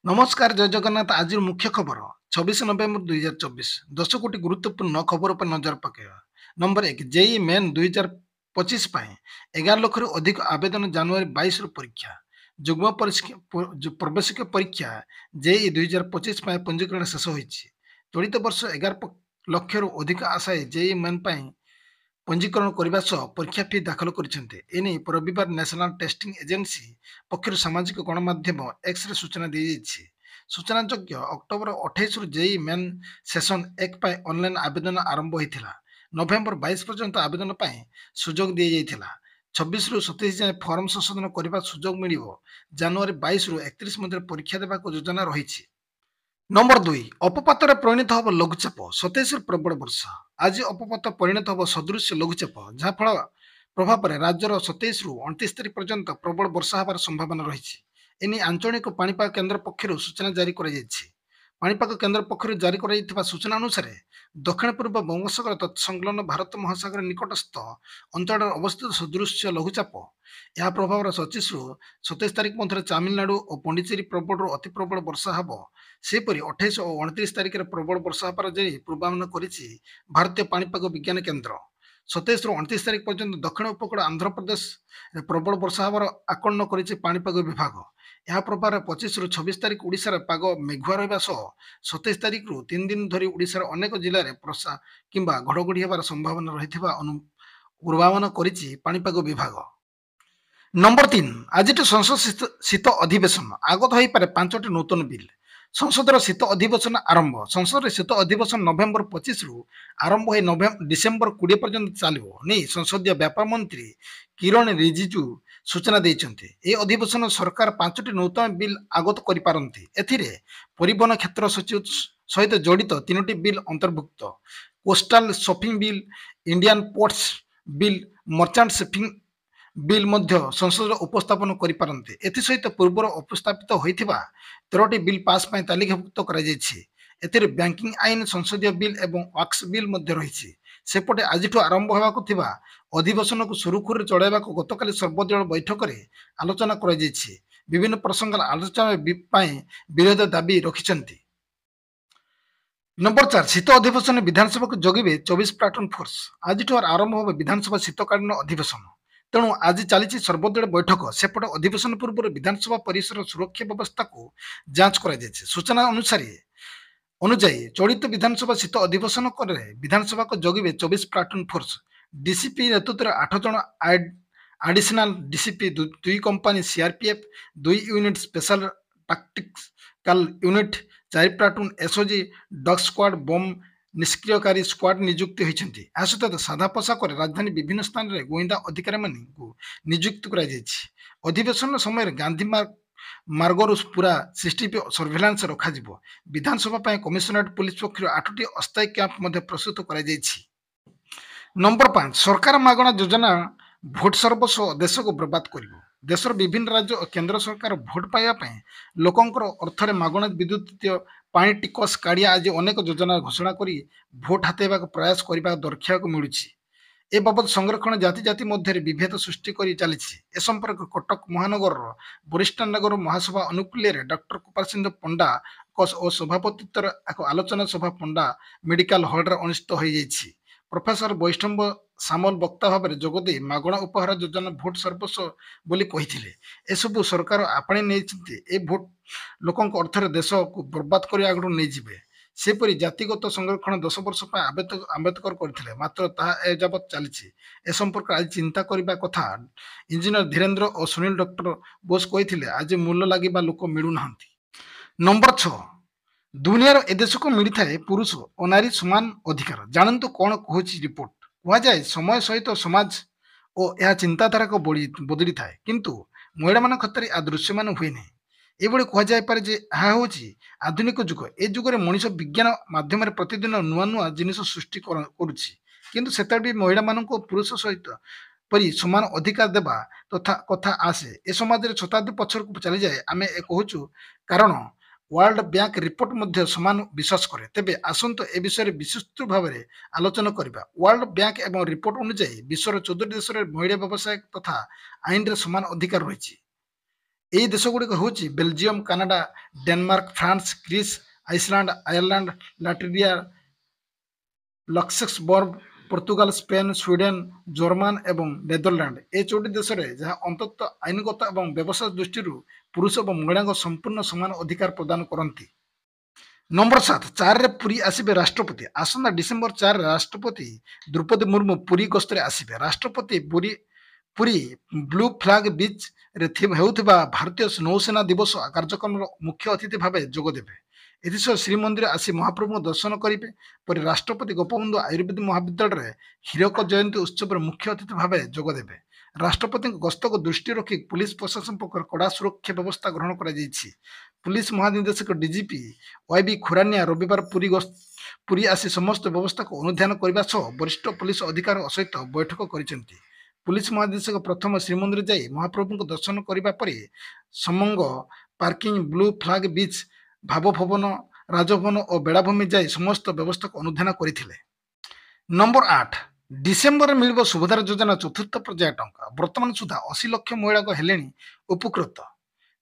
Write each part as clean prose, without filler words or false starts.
नमस्कार जय जगन्नाथ आज मुख्य खबर 26 नवेम्बर 2024 10 कोटी गुरुत्वपूर्ण खबर पर नजर पकेगा। नंबर 1 जेई मेन 2025 11 लाख रु अधिक आवेदन जनवरी 22 रु परीक्षा जुग्म प्रवेशिक परीक्षा जेई 2025 पंजीकरण शेष होईछि। चलित वर्ष 11 लाख रु अधिक आशायी जेई मेन पंजीकरण करने सह परीक्षा फी दाखल କରିଛନ୍ତି। एने रविवार न्याशनल टेस्टिंग एजेंसी पक्षर सामाजिक गणमाध्यम एक्स रे सूचना दी जाइछि। सूचनायोग्य अक्टोबर 28 रु जेई मेन सेशन 1 ऑनलाइन आवेदन आरंभ होता। नवेम्बर 22 पर्यंत आवेदन सुजोग दी जाइथिला। 26 रु 27 जाए फॉर्म संशोधन करने सुजोग मिलिबो। जनवरी 22 रु 31 मध्य परीक्षा देबाक योजना रही। नंबर 2 अपपाତରେ ପରିଣତ ହେବ ଲଘୁଚାପ 27 ପ୍ରବଳ ବର୍ଷା। ଆଜି ଅପପାତ ପରିଣତ ହେବ ସଦୃଶ୍ୟ ଲଘୁଚାପ ଯାହା ଫଳ ପ୍ରଭାବରେ ରାଜ୍ୟର 27 ରୁ 29 ତାରିଖ ପର୍ଯ୍ୟନ୍ତ ପ୍ରବଳ ବର୍ଷା ହେବାର ସମ୍ଭାବନା ରହିଛି। ଏନେଇ ଆଞ୍ଚଳିକ ପାଣିପାଗ କେନ୍ଦ୍ର ପକ୍ଷରୁ ସୂଚନା ଜାରି କରାଯାଇଛି। ପାଣିପାଗ କେନ୍ଦ୍ର ପକ୍ଷରୁ ଜାରି କରାଯାଇଥିବା ସୂଚନା ଅନୁସାରେ ଦକ୍ଷିଣ ପୂର୍ବ ବଙ୍ଗୋପସାଗର ତତ୍ସଂଲଗ୍ନ ଭାରତ ମହାସାଗର ନିକଟସ୍ଥ ଅଞ୍ଚଳରେ ଅବସ୍ଥିତ ସଦୃଶ୍ୟ ଲଘୁଚାପ ଏହା ପ୍ରଭାବରେ 25 ରୁ 27 ତାରିଖ ମଧ୍ୟରେ ତାମିଲନାଡୁ ଓ ପଣ୍ଡିଚେରୀ ପ୍ରବଳରୁ ଅତି ପ୍ରବଳ ବର୍ଷା ହେବ। ସେହିପରି 28 ଓ 29 ତାରିଖରେ ପ୍ରବଳ ବର୍ଷା ହେବାର ଯାଇ ପୂର୍ବାନୁମାନ କରିଛି ଭାରତୀୟ ପାଣିପାଗ ବିଜ୍ଞାନ କେନ୍ଦ୍ର। 27 ରୁ 29 ତାରିଖ ପର୍ଯ୍ୟନ୍ତ ଦକ୍ଷିଣ ଉପକୂଳ ଆନ୍ଧ୍ରପ୍ରଦେଶରେ ପ୍ରବଳ ବର୍ଷା ହେବାର ଆକଳନ କରିଛି ପାଣିପାଗ ବିଭାଗ। ଏହା ପ୍ରଭାବରେ 25 ରୁ 26 ତାରିଖ ଓଡ଼ିଶାର ପାଗ ମେଘୁଆ ରହିବା ସହ 27 ତାରିଖରୁ 3 ଦିନ ଧରି ଓଡ଼ିଶାର ଅନେକ ଜିଲ୍ଲାରେ ବର୍ଷା କିମ୍ବା ଘଡ଼ଘଡ଼ି ହେବାର ସମ୍ଭାବନା ରହିଥିବା ପୂର୍ବାନୁମାନ କରିଛି ପାଣିପାଗ ବିଭାଗ। ନମ୍ବର 3 ଆଜିଠୁ ସଂସଦ ଶୀତ ଅଧିବେଶନ ଆଗତ ହୋଇପାରେ 5ଟି ନୂତନ ବିଲ୍। ସଂସଦର ଶୀତ ଅଧିବେଶନ ଆରମ୍ଭ। ସଂସଦର ଶୀତ ଅଧିବେଶନ ନଭେମ୍ବର 25 ରୁ ଆରମ୍ଭ ହୋଇ ଡିସେମ୍ବର 20 ପର୍ଯ୍ୟନ୍ତ ଚାଲିବ ନେଇ ସଂସଦୀୟ ବ୍ୟାପାର ମନ୍ତ୍ରୀ କିରଣ ରିଜିଜୁ ସୂଚନା ଦେଇଛନ୍ତି। ଏହି ଅଧିବେଶନ ସରକାର 5ଟି ନୂତନ ବିଲ୍ ଆଗତ କରିପାରନ୍ତି। ଏଥିରେ ପରିବହନ କ୍ଷେତ୍ର ସହିତ ଜଡ଼ିତ 3ଟି ବିଲ୍ ଅନ୍ତର୍ଭୁକ୍ତ। Coastal shopping bill, Indian ports bill, merchant shipping bill ମଧ୍ୟ ସଂସଦରେ ଉପସ୍ଥାପନ କରିପାରନ୍ତି। ଏଥିସହିତ ପୂର୍ବରୁ ଉପସ୍ଥାପିତ ହୋଇଥିବା 13ଟି ବିଲ୍ ପାସ୍ ପାଇଁ ତାଲିକାଭୁକ୍ତ କରାଯାଇଛି। ଏଥିରେ ବ୍ୟାଙ୍କିଂ ଆଇନ, ସଂସଦୀୟ ବିଲ୍ ଏବଂ ୱାକ୍ସ ବିଲ୍ ମଧ୍ୟ ରହିଛି। ସେପଟେ ଆଜିଠୁ ଆରମ୍ଭ ହେବାକୁ ଥିବା ଅଧିବେଶନକୁ ସୁରୁଖୁରୁରେ ଚଳାଇବାକୁ ଗତକାଲି ସର୍ବଦଳୀୟ ବୈଠକରେ ଆଲୋଚନା କରାଯାଇଛି। ବିଭିନ୍ନ ପ୍ରସଙ୍ଗର ଆଲୋଚନା ପାଇଁ ବିରୋଧୀ ଦାବି ରଖିଛନ୍ତି। ନମ୍ବର 4 ଶୀତ ଅଧିବେଶନରେ ବିଧାନସଭାକୁ ଜଗିବେ 24 ପ୍ଲାଟୁନ୍ ଫୋର୍ସ। ଆଜିଠୁ ଆରମ୍ଭ ହେବ ବିଧାନସଭା ଶୀତକାଳୀନ ଅଧିବେଶନ। ତେଣୁ ଆଜି ଚାଲିଛି ସର୍ବଦଳୀୟ ବୈଠକ। ସେପଟେ ଅଧିବେଶନ ପୂର୍ବରୁ ବିଧାନସଭା ପରିସର ସୁରକ୍ଷା ବ୍ୟବସ୍ଥାକୁ ଯାଞ୍ଚ କରାଯାଇଛି। ସୂଚନା ଅନୁଯାୟୀ ଚଳିତ ବିଧାନସଭା ଶୀତ ଅଧିବେଶନ ପରେ ବିଧାନସଭାକୁ ଜଗିବେ 24 ପ୍ଲାଟୁନ୍ ଫୋର୍ସ। ଡିସିପି ନେତୃତ୍ୱରେ 8 ଜଣ additional DCP, 2 company CRPF, 2 unit special tactical unit, 4 platoon SOG, dog squad, bomb ନିଷ୍କ୍ରିୟକାରୀ ସ୍କ୍ୱାଡ୍ ନିଯୁକ୍ତି ହୋଇଛନ୍ତି। ଏହା ସହିତ ସାଦା ପୋଷାକରେ ରାଜଧାନୀ ବିଭିନ୍ନ ସ୍ଥାନରେ ଗୋଇନ୍ଦା ଅଧିକାରୀମାନଙ୍କୁ ନିଯୁକ୍ତ କରାଯାଇଛି। ଅଧିବେଶନ ସମୟରେ ଗାନ୍ଧୀ ମାର୍ଗରୁ ପୁରା ସିସିଟିଭି ସର୍ଭେଲାନ୍ସ ରଖାଯିବ। ବିଧାନସଭା ପାଇଁ କମିଶନରେଟ୍ ପୁଲିସ ପକ୍ଷରୁ 8ଟି ଅସ୍ଥାୟୀ କ୍ୟାମ୍ପ ମଧ୍ୟ ପ୍ରସ୍ତୁତ କରାଯାଇଛି। ନମ୍ବର 5 ସରକାର ମାଗଣା ଯୋଜନା ଭୋଟ ସର୍ବସ୍ୱ ଦେଶକୁ ବର୍ବାଦ କରିବ। ଦେଶର ବିଭିନ୍ନ ରାଜ୍ୟ ଓ କେନ୍ଦ୍ର ସରକାର ଭୋଟ ପାଇବା ପାଇଁ ଲୋକଙ୍କର ଅର୍ଥରେ ମାଗଣା ବିଦ୍ୟୁତ ପାଣି ଟିକସ କାଢ଼ିଆ ଆଜି ଅନେକ ଯୋଜନା ଘୋଷଣା କରି ଭୋଟ ହାତେଇବାକୁ ପ୍ରୟାସ କରିବା ଦେଖିବାକୁ ମିଳୁଛି। ଏ ବାବଦ ସଂରକ୍ଷଣ ଜାତି ମଧ୍ୟରେ ବିଭେଦ ସୃଷ୍ଟି କରି ଚାଲିଛି। ଏ ସମ୍ପର୍କରେ କଟକ ମହାନଗରର ବରିଷ୍ଠ ନାଗରିକ ମହାସଭା ଅନୁକୂଲ୍ୟରେ ଡକ୍ଟର କୃପାଳ ସିନ୍ଧୁ ପଣ୍ଡାଙ୍କ ସଭାପତିତ୍ୱରେ ଏକ ଆଲୋଚନା ସଭା ପଣ୍ଡା ମେଡିକାଲ ହଲରେ ଅନୁଷ୍ଠିତ ହୋଇଯାଇଛି। ପ୍ରଫେସର ବୈଷ୍ଣବ ସାମଲ ବକ୍ତା ଭାବରେ ଯୋଗଦେଇ ମାଗଣା ଉପହାର ଯୋଜନା ଭୋଟ ସର୍ବସ୍ୱ ବୋଲି କହିଥିଲେ। ଏସବୁ ସରକାର ଆପଣେଇ ନେଇଛନ୍ତି। ଏ ଭୋଟ ଲୋକଙ୍କ ଅର୍ଥରେ ଦେଶକୁ ବର୍ବାଦ କରିବା ଆଗରୁ ନେଇଯିବେ। ସେପରି ଜାତିଗତ ସଂରକ୍ଷଣ 10 ବର୍ଷ ପାଇଁ ଆମ୍ବେଦକର କରିଥିଲେ, ମାତ୍ର ତାହା ଏଯାବତ୍ ଚାଲିଛି। ଏ ସମ୍ପର୍କରେ ଆଜି ଚିନ୍ତା କରିବା କଥା ଇଞ୍ଜିନିୟର ଧୀରେନ୍ଦ୍ର ଓ ସୁନୀଲ ଡକ୍ଟର ବୋଷ କହିଥିଲେ। ଆଜି ମୂଲ ଲାଗିବା ଲୋକ ମିଳୁନାହାନ୍ତି। ନମ୍ବର 6 ଦୁନିଆର ଏ ଦେଶକୁ ମିଳିଥାଏ ପୁରୁଷ ଓ ନାରୀ ସମାନ ଅଧିକାର। ଜାଣନ୍ତୁ କ'ଣ କହୁଛି ରିପୋର୍ଟ। କୁହାଯାଏ ସମୟ ସହିତ ସମାଜ ଓ ଏହା ଚିନ୍ତାଧାରାକୁ ବଦଳିଥାଏ, କିନ୍ତୁ ମହିଳାମାନଙ୍କ କ୍ଷେତ୍ରରେ ଏହା ଦୃଶ୍ୟମାନ ହୁଏ ନାହିଁ। ଏଭଳି କୁହାଯାଇପାରେ ଯେ ଏହା ହେଉଛି ଆଧୁନିକ ଯୁଗ। ଏ ଯୁଗରେ ମଣିଷ ବିଜ୍ଞାନ ମାଧ୍ୟମରେ ପ୍ରତିଦିନ ନୂଆ ନୂଆ ଜିନିଷ ସୃଷ୍ଟି କରୁଛି, କିନ୍ତୁ ସେତେବେଳେ ବି ମହିଳାମାନଙ୍କୁ ପୁରୁଷ ସହିତ ପରି ସମାନ ଅଧିକାର ଦେବା କଥା ଆସେ ଏ ସମାଜରେ ଶତାବ୍ଦୀ ପଛରକୁ ଚାଲିଯାଏ। ଆମେ କହୁଛୁ କାରଣ ୱାର୍ଲଡ ବ୍ୟାଙ୍କ ରିପୋର୍ଟ ମଧ୍ୟ ସମାନ ବିଶ୍ୱାସ କରେ। ତେବେ ଆସନ୍ତୁ ଏ ବିଷୟରେ ବିସ୍ତୃତ ଭାବରେ ଆଲୋଚନା କରିବା। ୱାର୍ଲଡ ବ୍ୟାଙ୍କ ଏବଂ ରିପୋର୍ଟ ଅନୁଯାୟୀ ବିଶ୍ୱର 14 ଦେଶରେ ମହିଳା ବ୍ୟବସାୟ ତଥା ଆଇନରେ ସମାନ ଅଧିକାର ରହିଛି। ଏହି ଦେଶଗୁଡ଼ିକ ହେଉଛି Belgium, Canada, Denmark, France, Greece, Iceland, Ireland, Latvia, Luxembourg, Portugal, Spain, Sweden, German ଏବଂ ନେଦରଲ୍ୟାଣ୍ଡ। ଏହି 4ଟି ଦେଶରେ ଯାହା ଅନ୍ତତଃ ଆଇନଗତ ଏବଂ ବ୍ୟବସାୟ ଦୃଷ୍ଟିରୁ ପୁରୁଷ ଏବଂ ମହିଳାଙ୍କ ସମ୍ପୂର୍ଣ୍ଣ ସମାନ ଅଧିକାର ପ୍ରଦାନ କରନ୍ତି। ନମ୍ବର 7 4ରେ ପୁରୀ ଆସିବେ ରାଷ୍ଟ୍ରପତି। ଆସନ୍ତା ଡିସେମ୍ବର 4ରେ ରାଷ୍ଟ୍ରପତି ଦ୍ରୌପଦୀ ମୁର୍ମୁ ପୁରୀ ଗସ୍ତରେ ଆସିବେ। ରାଷ୍ଟ୍ରପତି ପୁରୀ ବ୍ଲୁ ଫ୍ଲାଗ ବିଚ୍ରେ ହେଉଥିବା ଭାରତୀୟ ନୌସେନା ଦିବସ କାର୍ଯ୍ୟକ୍ରମର ମୁଖ୍ୟ ଅତିଥି ଭାବେ ଯୋଗଦେବେ। ଏଥିସହ ଶ୍ରୀମନ୍ଦିର ଆସି ମହାପ୍ରଭୁଙ୍କ ଦର୍ଶନ କରିବେ। ପରେ ରାଷ୍ଟ୍ରପତି ଗୋପବନ୍ଧୁ ଆୟୁର୍ବେଦ ମହାବିଦ୍ୟାଳୟରେ ହୀରକ ଜୟନ୍ତୀ ଉତ୍ସବରେ ମୁଖ୍ୟ ଅତିଥି ଭାବେ ଯୋଗଦେବେ। ରାଷ୍ଟ୍ରପତିଙ୍କ ଗସ୍ତକୁ ଦୃଷ୍ଟିରେ ରଖି ପୁଲିସ ପ୍ରଶାସନ ପକ୍ଷରୁ କଡ଼ା ସୁରକ୍ଷା ବ୍ୟବସ୍ଥା ଗ୍ରହଣ କରାଯାଇଛି। ପୁଲିସ ମହାନିର୍ଦ୍ଦେଶକ ଡିଜିପି ୱାଇବି ଖୁରାନିଆ ରବିବାର ପୁରୀ ଆସି ସମସ୍ତ ବ୍ୟବସ୍ଥାକୁ ଅନୁଧ୍ୟାନ କରିବା ସହ ବରିଷ୍ଠ ପୁଲିସ ଅଧିକାରୀଙ୍କ ସହିତ ବୈଠକ କରିଛନ୍ତି। ପୁଲିସ ମହାନିର୍ଦ୍ଦେଶକ ପ୍ରଥମେ ଶ୍ରୀମନ୍ଦିର ଯାଇ ମହାପ୍ରଭୁଙ୍କ ଦର୍ଶନ କରିବା ପରେ Samang parking, blue flag beach, ଭାବଭବନ, ରାଜଭବନ ଓ ବେଳାଭୂମି ଯାଇ ସମସ୍ତ ବ୍ୟବସ୍ଥାକୁ ଅନୁଧ୍ୟାନ କରିଥିଲେ। ନମ୍ବର 8 ଡିସେମ୍ବରରେ ମିଳିବ ସୁଭଦ୍ରା ଯୋଜନା ଚତୁର୍ଥ ପର୍ଯ୍ୟାୟ ଟଙ୍କା। ବର୍ତ୍ତମାନ ସୁଦ୍ଧା 80 ଲକ୍ଷ ମହିଳାଙ୍କ ହେଲେଣି ଉପକୃତ।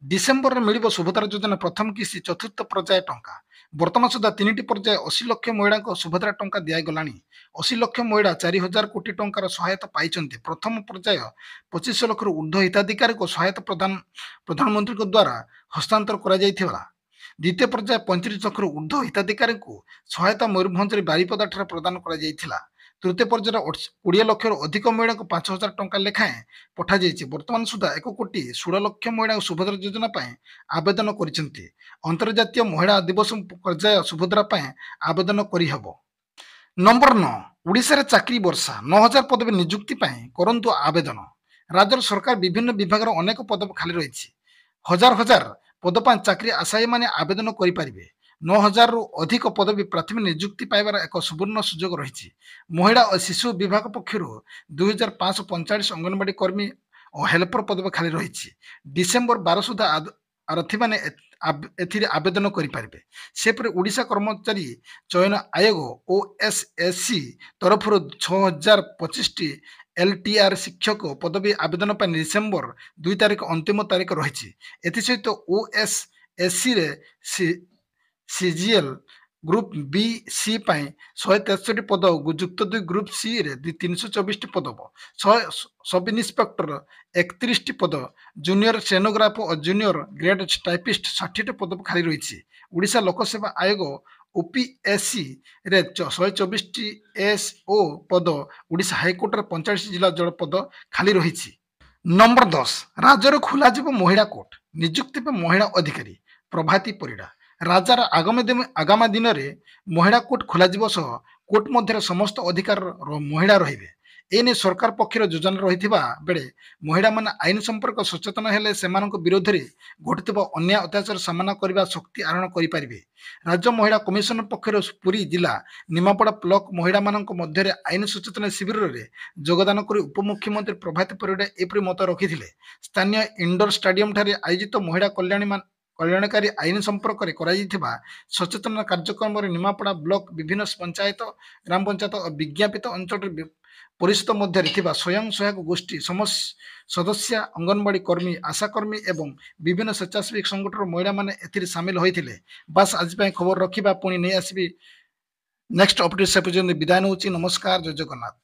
ଡିସେମ୍ବରରେ ମିଳିବ ସୁଭଦ୍ରା ଯୋଜନା ପ୍ରଥମ କିସ୍ତି ଚତୁର୍ଥ ପର୍ଯ୍ୟାୟ ଟଙ୍କା। ବର୍ତ୍ତମାନ ସୁଦ୍ଧା 3ଟି ପର୍ଯ୍ୟାୟ 80 ଲକ୍ଷ ମହିଳାଙ୍କୁ ସୁଭଦ୍ରା ଟଙ୍କା ଦିଆଗଲାଣି। 80 ଲକ୍ଷ ମହିଳା 4,000 କୋଟି ଟଙ୍କାର ସହାୟତା ପାଇଛନ୍ତି। ପ୍ରଥମ ପର୍ଯ୍ୟାୟ 25 ଲକ୍ଷରୁ ଉର୍ଦ୍ଧ୍ୱ ହିତାଧିକାରୀଙ୍କୁ ସହାୟତା ପ୍ରଧାନମନ୍ତ୍ରୀଙ୍କ ଦ୍ୱାରା ହସ୍ତାନ୍ତର କରାଯାଇଥିଲା। ଦ୍ୱିତୀୟ ପର୍ଯ୍ୟାୟ 35 ଲକ୍ଷରୁ ଉର୍ଦ୍ଧ୍ୱ ହିତାଧିକାରୀଙ୍କୁ ସହାୟତା ମୟୂରଭଞ୍ଜରେ ବାରିପଦାଠାରେ ପ୍ରଦାନ କରାଯାଇଥିଲା। ତୃତୀୟ ପର୍ଯ୍ୟାୟରେ 20 ଲକ୍ଷରୁ ଅଧିକ ମହିଳାଙ୍କୁ 5,000 ଟଙ୍କା ଲେଖାଏଁ ପଠାଯାଇଛି। ବର୍ତ୍ତମାନ ସୁଦ୍ଧା 1,16 ଲକ୍ଷ ମହିଳା ସୁଭଦ୍ରା ଯୋଜନା ପାଇଁ ଆବେଦନ କରିଛନ୍ତି। ଅନ୍ତର୍ଜାତୀୟ ମହିଳା ଦିବସ ପର୍ଯ୍ୟାୟ ସୁଭଦ୍ରା ପାଇଁ ଆବେଦନ କରିହେବ। ନମ୍ବର 9 ଓଡ଼ିଶାରେ ଚାକିରି ବର୍ଷା। 9,000 ପଦବୀ ନିଯୁକ୍ତି ପାଇଁ କରନ୍ତୁ ଆବେଦନ। ରାଜ୍ୟର ସରକାର ବିଭିନ୍ନ ବିଭାଗର ଅନେକ ପଦ ଖାଲି ରହିଛି। ହଜାର ପଦ ପାଇଁ ଚାକିରି ଆଶାୟୀମାନେ ଆବେଦନ କରିପାରିବେ। 9,000ରୁ ଅଧିକ ପଦବୀ ପ୍ରାଥମିକ ନିଯୁକ୍ତି ପାଇବାର ଏକ ସୁବର୍ଣ୍ଣ ସୁଯୋଗ ରହିଛି। ମହିଳା ଓ ଶିଶୁ ବିଭାଗ ପକ୍ଷରୁ 2,545 ଅଙ୍ଗନବାଡି କର୍ମୀ ଓ ହେଲ୍ପର ପଦବୀ ଖାଲି ରହିଛି। ଡିସେମ୍ବର 12 ସୁଦ୍ଧା ପ୍ରାର୍ଥୀମାନେ ଏଥିରେ ଆବେଦନ କରିପାରିବେ। ସେପରି ଓଡ଼ିଶା କର୍ମଚାରୀ ଚୟନ ଆୟୋଗ OSSC ତରଫରୁ 6,025ଟି LTR ଶିକ୍ଷକ ପଦବୀ ଆବେଦନ ପାଇଁ ଡିସେମ୍ବର 2 ତାରିଖ ଅନ୍ତିମ ତାରିଖ ରହିଛି। ଏଥିସହିତ OSSCରେ CGL ଗ୍ରୁପ B C ପାଇଁ 163ଟି ପଦ, ଯୁକ୍ତ 2 ଗ୍ରୁପ Cରେ 324ଟି ପଦ, ସବ୍ ଇନ୍ସପେକ୍ଟର 31ଟି ପଦ, ଜୁନିୟର ଷ୍ଟେନୋଗ୍ରାଫ ଓ ଜୁନିୟର ଗ୍ରେଡ୍ ଟାଇପିଷ୍ଟ 60ଟି ପଦ ଖାଲି ରହିଛି। ଓଡ଼ିଶା ଲୋକସେବା ଆୟୋଗ OPSCରେ 124ଟି SO ପଦ, ଓଡ଼ିଶା ହାଇକୋର୍ଟରେ 45 ଜିଲ୍ଲା ଜଜ ପଦ ଖାଲି ରହିଛି। ନମ୍ବର 10 ରାଜ୍ୟରେ ଖୋଲାଯିବ ମହିଳା କୋର୍ଟ। ନିଯୁକ୍ତି ପାଇଁ ମହିଳା ଅଧିକାରୀ। ପ୍ରଭାତୀ ପରିଡ଼ା। ରାଜ୍ୟର ଆଗାମୀ ଦିନରେ ମହିଳା କୋର୍ଟ ଖୋଲାଯିବ ସହ କୋର୍ଟ ମଧ୍ୟରେ ସମସ୍ତ ଅଧିକାର ମହିଳା ରହିବେ। ଏନେଇ ସରକାର ପକ୍ଷରୁ ଯୋଜନା ରହିଥିବା ବେଳେ ମହିଳାମାନେ ଆଇନ ସମ୍ପର୍କ ସଚେତନ ହେଲେ ସେମାନଙ୍କ ବିରୋଧରେ ଘଟୁଥିବା ଅନ୍ୟାୟ ଅତ୍ୟାଚାର ସାମନା କରିବା ଶକ୍ତି ଆହରଣ କରିପାରିବେ। ରାଜ୍ୟ ମହିଳା କମିଶନ ପକ୍ଷରୁ ପୁରୀ ଜିଲ୍ଲା ନିମାପଡ଼ା ବ୍ଲକ ମହିଳାମାନଙ୍କ ମଧ୍ୟରେ ଆଇନ ସଚେତନ ଶିବିରରେ ଯୋଗଦାନ କରି ଉପମୁଖ୍ୟମନ୍ତ୍ରୀ ପ୍ରଭାତୀ ପରିଡ଼ା ଏପରି ମତ ରଖିଥିଲେ। ସ୍ଥାନୀୟ ଇଣ୍ଡୋର ଷ୍ଟାଡିୟମଠାରେ ଆୟୋଜିତ ମହିଳା କଲ୍ୟାଣକାରୀ ଆଇନ ସମ୍ପର୍କରେ କରାଯାଇଥିବା ସଚେତନ କାର୍ଯ୍ୟକ୍ରମରେ ନିମାପଡ଼ା ବ୍ଲକ ବିଭିନ୍ନ ପଞ୍ଚାୟତ, ଗ୍ରାମ ପଞ୍ଚାୟତ ଓ ବିଜ୍ଞାପିତ ଅଞ୍ଚଳରେ ପରିଷଦ ମଧ୍ୟରେ ଥିବା ସ୍ୱୟଂ ସହାୟକ ଗୋଷ୍ଠୀ ସଦସ୍ୟା, ଅଙ୍ଗନବାଡି କର୍ମୀ, ଆଶାକର୍ମୀ ଏବଂ ବିଭିନ୍ନ ସ୍ୱେଚ୍ଛାସେବୀ ସଂଗଠନର ମହିଳାମାନେ ଏଥିରେ ସାମିଲ ହୋଇଥିଲେ। ବାସ୍ ଆଜି ପାଇଁ ଖବର ରଖିବା, ପୁଣି ନେଇ ଆସିବି ନେକ୍ସଟ ଅପଡେଟ୍। ସେ ପର୍ଯ୍ୟନ୍ତ ବିଦାୟ ନେଉଛି। ନମସ୍କାର, ଜୟ ଜଗନ୍ନାଥ।